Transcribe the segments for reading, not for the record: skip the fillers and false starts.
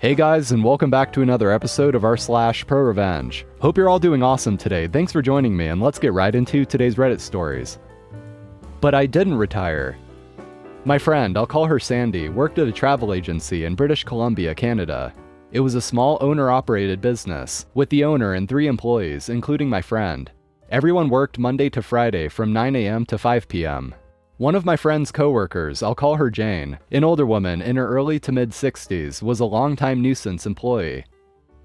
Hey guys, and welcome back to another episode of r/ProRevenge. Hope you're all doing awesome today. Thanks for joining me, and let's get right into today's Reddit stories. But I didn't retire. My friend, I'll call her Sandy, worked at a travel agency in British Columbia, Canada. It was a small owner-operated business, with the owner and 3 employees, including my friend. Everyone worked Monday to Friday from 9 a.m. to 5 p.m. One of my friend's coworkers, I'll call her Jane, an older woman in her early to mid-60s, was a longtime nuisance employee.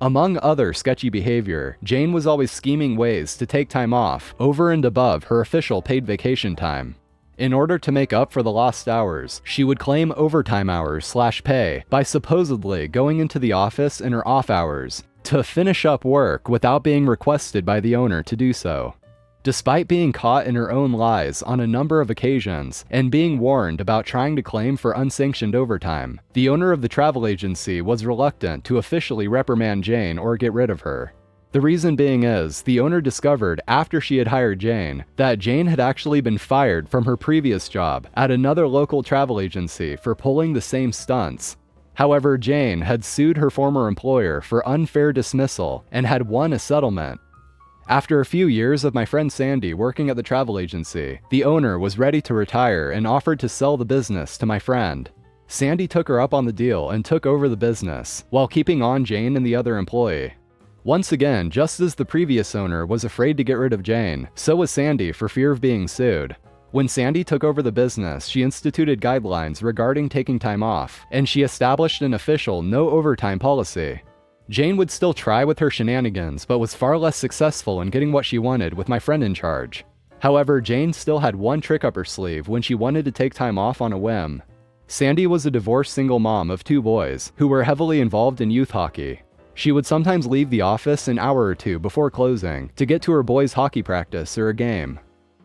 Among other sketchy behavior, Jane was always scheming ways to take time off over and above her official paid vacation time. In order to make up for the lost hours, she would claim overtime hours/pay by supposedly going into the office in her off hours to finish up work without being requested by the owner to do so. Despite being caught in her own lies on a number of occasions and being warned about trying to claim for unsanctioned overtime, the owner of the travel agency was reluctant to officially reprimand Jane or get rid of her. The reason being is, the owner discovered after she had hired Jane that Jane had actually been fired from her previous job at another local travel agency for pulling the same stunts. However, Jane had sued her former employer for unfair dismissal and had won a settlement. After a few years of my friend Sandy working at the travel agency, the owner was ready to retire and offered to sell the business to my friend. Sandy took her up on the deal and took over the business, while keeping on Jane and the other employee. Once again, just as the previous owner was afraid to get rid of Jane, so was Sandy for fear of being sued. When Sandy took over the business, she instituted guidelines regarding taking time off, and she established an official no overtime policy. Jane would still try with her shenanigans, but was far less successful in getting what she wanted with my friend in charge. However, Jane still had one trick up her sleeve when she wanted to take time off on a whim. Sandy was a divorced single mom of 2 boys, who were heavily involved in youth hockey. She would sometimes leave the office an hour or 2 before closing to get to her boys' hockey practice or a game.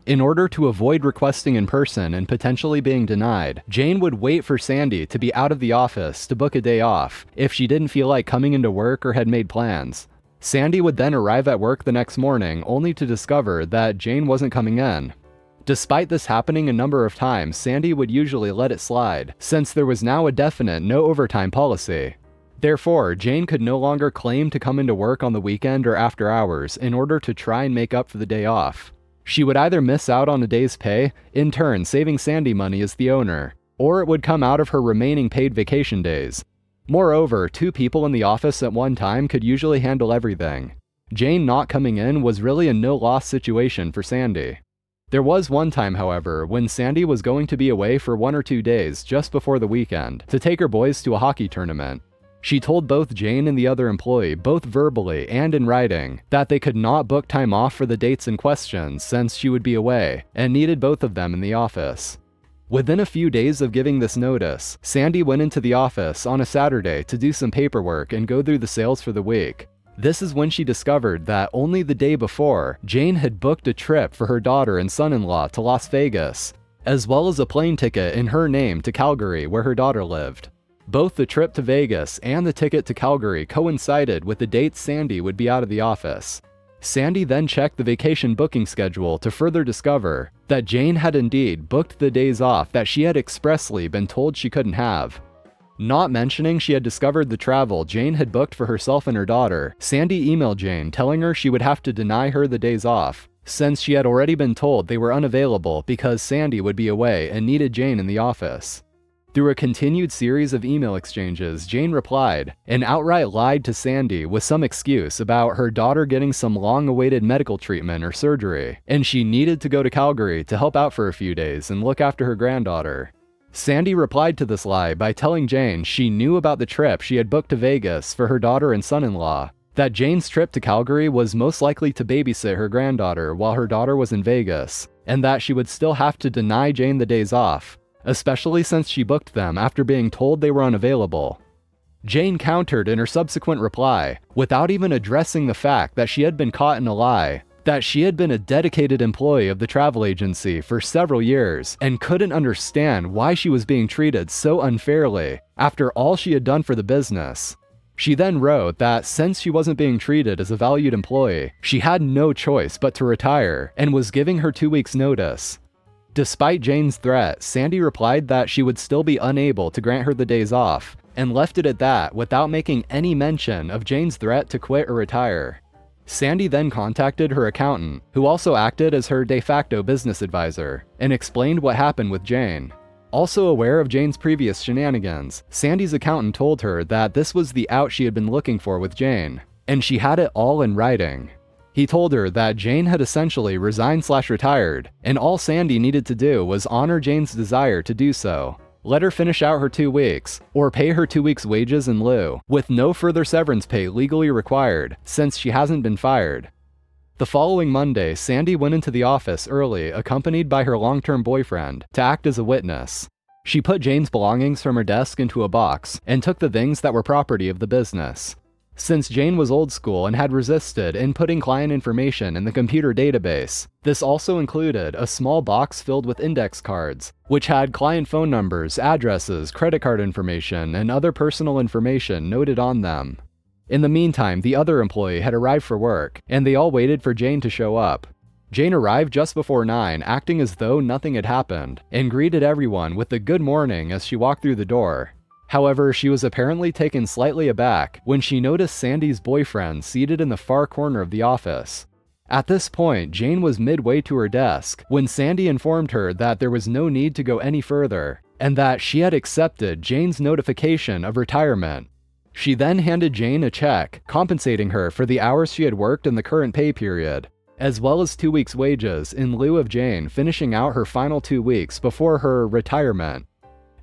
In order to avoid requesting in person and potentially being denied, Jane would wait for Sandy to be out of the office to book a day off if she didn't feel like coming into work or had made plans. Sandy would then arrive at work the next morning only to discover that Jane wasn't coming in. Despite this happening a number of times, Sandy would usually let it slide, since there was now a definite no overtime policy. Therefore, Jane could no longer claim to come into work on the weekend or after hours in order to try and make up for the day off. She would either miss out on a day's pay, in turn saving Sandy money as the owner, or it would come out of her remaining paid vacation days. Moreover, 2 people in the office at one time could usually handle everything. Jane not coming in was really a no-loss situation for Sandy. There was one time, however, when Sandy was going to be away for 1 or 2 days just before the weekend to take her boys to a hockey tournament. She told both Jane and the other employee, both verbally and in writing, that they could not book time off for the dates in question since she would be away, and needed both of them in the office. Within a few days of giving this notice, Sandy went into the office on a Saturday to do some paperwork and go through the sales for the week. This is when she discovered that only the day before, Jane had booked a trip for her daughter and son-in-law to Las Vegas, as well as a plane ticket in her name to Calgary, where her daughter lived. Both the trip to Vegas and the ticket to Calgary coincided with the dates Sandy would be out of the office. Sandy then checked the vacation booking schedule to further discover that Jane had indeed booked the days off that she had expressly been told she couldn't have. Not mentioning she had discovered the travel Jane had booked for herself and her daughter, Sandy emailed Jane telling her she would have to deny her the days off, since she had already been told they were unavailable because Sandy would be away and needed Jane in the office. Through a continued series of email exchanges, Jane replied and outright lied to Sandy with some excuse about her daughter getting some long-awaited medical treatment or surgery, and she needed to go to Calgary to help out for a few days and look after her granddaughter. Sandy replied to this lie by telling Jane she knew about the trip she had booked to Vegas for her daughter and son-in-law, that Jane's trip to Calgary was most likely to babysit her granddaughter while her daughter was in Vegas, and that she would still have to deny Jane the days off, especially since she booked them after being told they were unavailable. Jane countered in her subsequent reply, without even addressing the fact that she had been caught in a lie, that she had been a dedicated employee of the travel agency for several years and couldn't understand why she was being treated so unfairly after all she had done for the business. She then wrote that since she wasn't being treated as a valued employee, she had no choice but to retire and was giving her 2 weeks' notice. Despite Jane's threat, Sandy replied that she would still be unable to grant her the days off, and left it at that without making any mention of Jane's threat to quit or retire. Sandy then contacted her accountant, who also acted as her de facto business advisor, and explained what happened with Jane. Also aware of Jane's previous shenanigans, Sandy's accountant told her that this was the out she had been looking for with Jane, and she had it all in writing. He told her that Jane had essentially resigned/retired, and all Sandy needed to do was honor Jane's desire to do so. Let her finish out her 2 weeks, or pay her 2 weeks' wages in lieu, with no further severance pay legally required, since she hasn't been fired. The following Monday, Sandy went into the office early, accompanied by her long-term boyfriend, to act as a witness. She put Jane's belongings from her desk into a box, and took the things that were property of the business. Since Jane was old school and had resisted inputting client information in the computer database, this also included a small box filled with index cards, which had client phone numbers, addresses, credit card information, and other personal information noted on them. In the meantime, the other employee had arrived for work, and they all waited for Jane to show up. Jane arrived just before 9, acting as though nothing had happened, and greeted everyone with a good morning as she walked through the door. However, she was apparently taken slightly aback when she noticed Sandy's boyfriend seated in the far corner of the office. At this point, Jane was midway to her desk when Sandy informed her that there was no need to go any further, and that she had accepted Jane's notification of retirement. She then handed Jane a check, compensating her for the hours she had worked in the current pay period, as well as 2 weeks' wages in lieu of Jane finishing out her final 2 weeks before her retirement.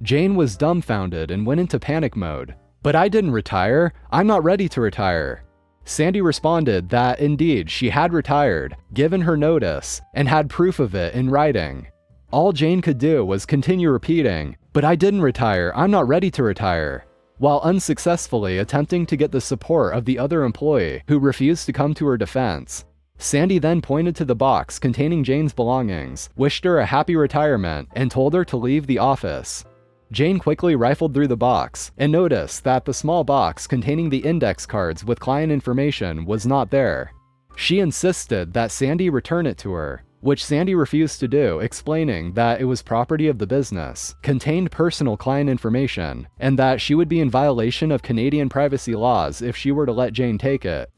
Jane was dumbfounded and went into panic mode. "But I didn't retire. I'm not ready to retire." Sandy responded that indeed she had retired, given her notice, and had proof of it in writing. All Jane could do was continue repeating, "But I didn't retire. I'm not ready to retire," while unsuccessfully attempting to get the support of the other employee who refused to come to her defense. Sandy then pointed to the box containing Jane's belongings, wished her a happy retirement, and told her to leave the office. Jane quickly rifled through the box and noticed that the small box containing the index cards with client information was not there. She insisted that Sandy return it to her, which Sandy refused to do, explaining that it was property of the business, contained personal client information, and that she would be in violation of Canadian privacy laws if she were to let Jane take it.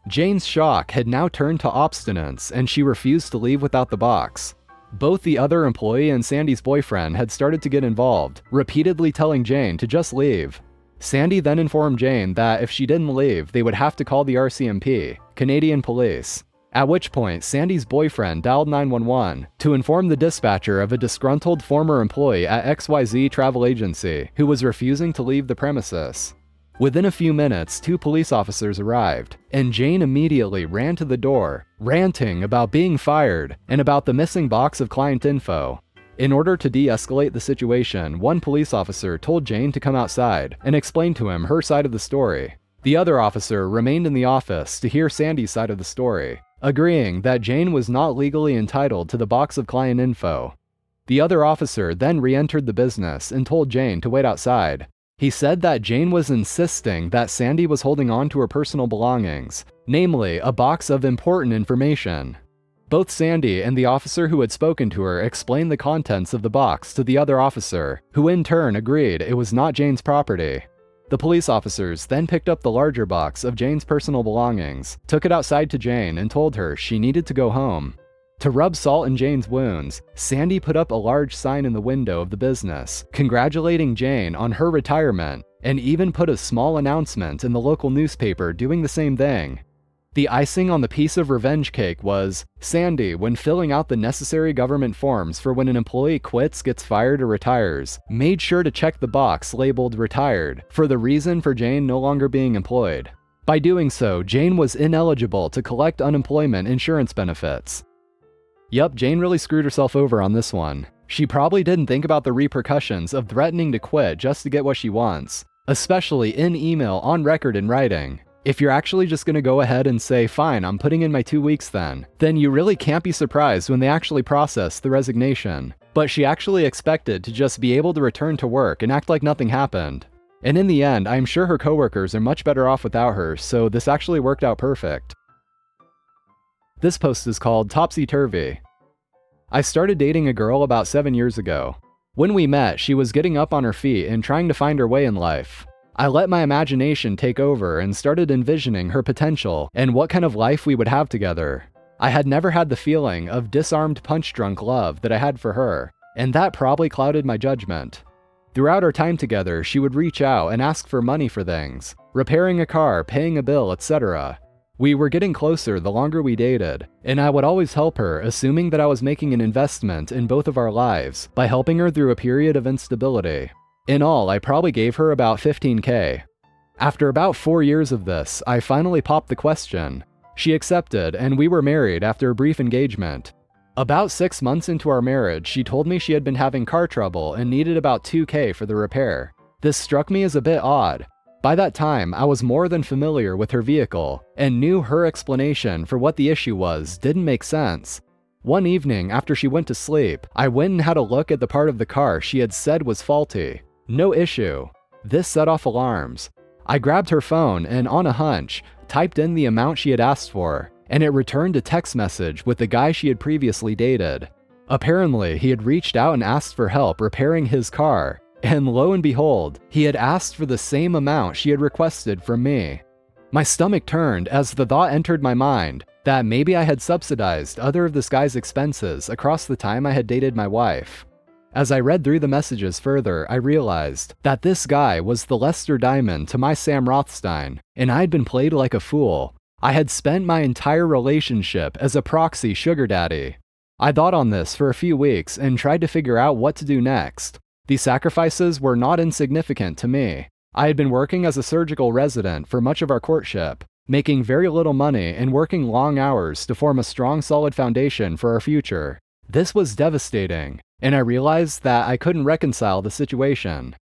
Jane's shock had now turned to obstinance, and she refused to leave without the box. Both the other employee and Sandy's boyfriend had started to get involved, repeatedly telling Jane to just leave. Sandy then informed Jane that if she didn't leave, they would have to call the RCMP, Canadian Police. At which point, Sandy's boyfriend dialed 911 to inform the dispatcher of a disgruntled former employee at XYZ Travel Agency who was refusing to leave the premises. Within a few minutes, 2 police officers arrived, and Jane immediately ran to the door, ranting about being fired and about the missing box of client info. In order to de-escalate the situation, one police officer told Jane to come outside and explain to him her side of the story. The other officer remained in the office to hear Sandy's side of the story, agreeing that Jane was not legally entitled to the box of client info. The other officer then re-entered the business and told Jane to wait outside. He said that Jane was insisting that Sandy was holding on to her personal belongings, namely a box of important information. Both Sandy and the officer who had spoken to her explained the contents of the box to the other officer, who in turn agreed it was not Jane's property. The police officers then picked up the larger box of Jane's personal belongings, took it outside to Jane, and told her she needed to go home. To rub salt in Jane's wounds, Sandy put up a large sign in the window of the business, congratulating Jane on her retirement, and even put a small announcement in the local newspaper doing the same thing. The icing on the piece of revenge cake was, Sandy, when filling out the necessary government forms for when an employee quits, gets fired, or retires, made sure to check the box labeled retired for the reason for Jane no longer being employed. By doing so, Jane was ineligible to collect unemployment insurance benefits. Yup, Jane really screwed herself over on this one. She probably didn't think about the repercussions of threatening to quit just to get what she wants, especially in email on record in writing. If you're actually just gonna go ahead and say, fine, I'm putting in my 2 weeks then you really can't be surprised when they actually process the resignation. But she actually expected to just be able to return to work and act like nothing happened. And in the end, I'm sure her coworkers are much better off without her, so this actually worked out perfect. This post is called Topsy-Turvy. I started dating a girl about 7 years ago. When we met, she was getting up on her feet and trying to find her way in life. I let my imagination take over and started envisioning her potential and what kind of life we would have together. I had never had the feeling of disarmed punch-drunk love that I had for her, and that probably clouded my judgment. Throughout our time together, she would reach out and ask for money for things, repairing a car, paying a bill, etc. We were getting closer the longer we dated, and I would always help her, assuming that I was making an investment in both of our lives by helping her through a period of instability. In all, I probably gave her about $15K. After about 4 years of this, I finally popped the question. She accepted, and we were married after a brief engagement. About 6 months into our marriage, she told me she had been having car trouble and needed about $2K for the repair. This struck me as a bit odd. By that time, I was more than familiar with her vehicle, and knew her explanation for what the issue was didn't make sense. One evening, after she went to sleep, I went and had a look at the part of the car she had said was faulty. No issue. This set off alarms. I grabbed her phone and, on a hunch, typed in the amount she had asked for, and it returned a text message with the guy she had previously dated. Apparently, he had reached out and asked for help repairing his car, and lo and behold, he had asked for the same amount she had requested from me. My stomach turned as the thought entered my mind that maybe I had subsidized other of this guy's expenses across the time I had dated my wife. As I read through the messages further, I realized that this guy was the Lester Diamond to my Sam Rothstein, and I'd been played like a fool. I had spent my entire relationship as a proxy sugar daddy. I thought on this for a few weeks and tried to figure out what to do next. These sacrifices were not insignificant to me. I had been working as a surgical resident for much of our courtship, making very little money and working long hours to form a strong, solid foundation for our future. This was devastating, and I realized that I couldn't reconcile the situation.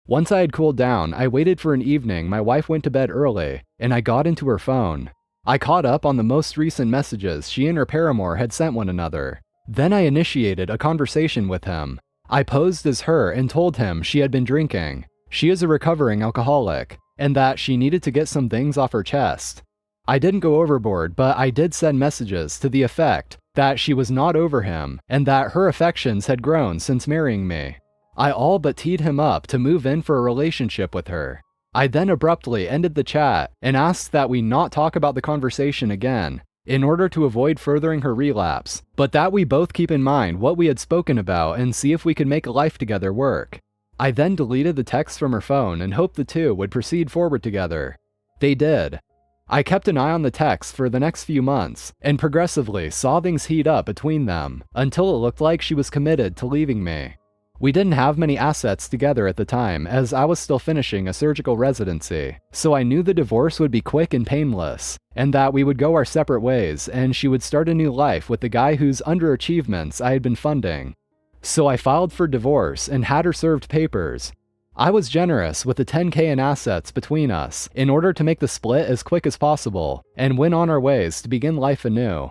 Once I had cooled down, I waited for an evening my wife went to bed early, and I got into her phone. I caught up on the most recent messages she and her paramour had sent one another. Then I initiated a conversation with him. I posed as her and told him she had been drinking. She is a recovering alcoholic, and that she needed to get some things off her chest. I didn't go overboard, but I did send messages to the effect that she was not over him, and that her affections had grown since marrying me. I all but teed him up to move in for a relationship with her. I then abruptly ended the chat and asked that we not talk about the conversation again, in order to avoid furthering her relapse, but that we both keep in mind what we had spoken about and see if we could make a life together work. I then deleted the text from her phone and hoped the two would proceed forward together. They did. I kept an eye on the text for the next few months, and progressively saw things heat up between them, until it looked like she was committed to leaving me. We didn't have many assets together at the time, as I was still finishing a surgical residency, so I knew the divorce would be quick and painless, and that we would go our separate ways, and she would start a new life with the guy whose underachievements I had been funding. So I filed for divorce and had her served papers. I was generous with the $10K in assets between us in order to make the split as quick as possible, and went on our ways to begin life anew.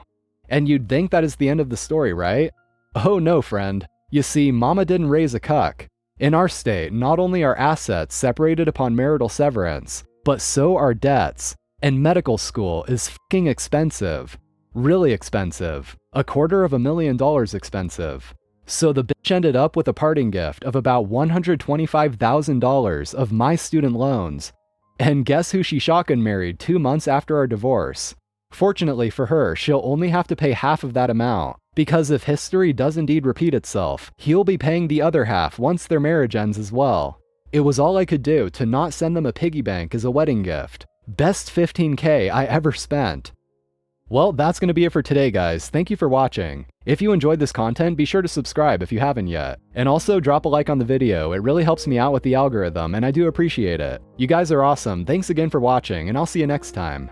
And you'd think that is the end of the story, right? Oh no, friend. You see, Mama didn't raise a cuck. In our state, not only are assets separated upon marital severance, but so are debts. And medical school is f***ing expensive. Really expensive. $250,000 expensive. So the bitch ended up with a parting gift of about $125,000 of my student loans. And guess who she shotgun married 2 months after our divorce? Fortunately for her, she'll only have to pay half of that amount, because if history does indeed repeat itself, he'll be paying the other half once their marriage ends as well. It was all I could do to not send them a piggy bank as a wedding gift. Best $15K I ever spent. Well, that's going to be it for today, guys. Thank you for watching. If you enjoyed this content, be sure to subscribe if you haven't yet. And also drop a like on the video. It really helps me out with the algorithm, and I do appreciate it. You guys are awesome. Thanks again for watching, and I'll see you next time.